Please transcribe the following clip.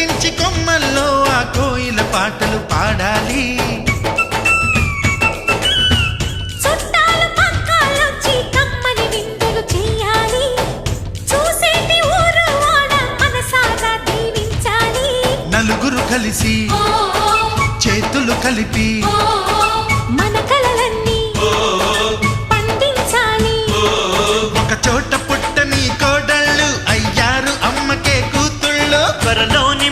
ఎక్కించి కొమ్మల్లో ఆ కోయిల పాటలు పాడాలి. చుట్టాలు పక్కాలొచ్చి కమ్మని విందులు చెయ్యాలి. చూసేటి ఊరు వాడ మనసారా దీవించాలి. నలుగురు కలిసి చేతులు కలిపి మన కలలన్నీ పండించాలి. ఒక చోట పుట్టని కోడళ్ళు అయ్యారు అమ్మకే కూతుళ్ళు. త్వరలోని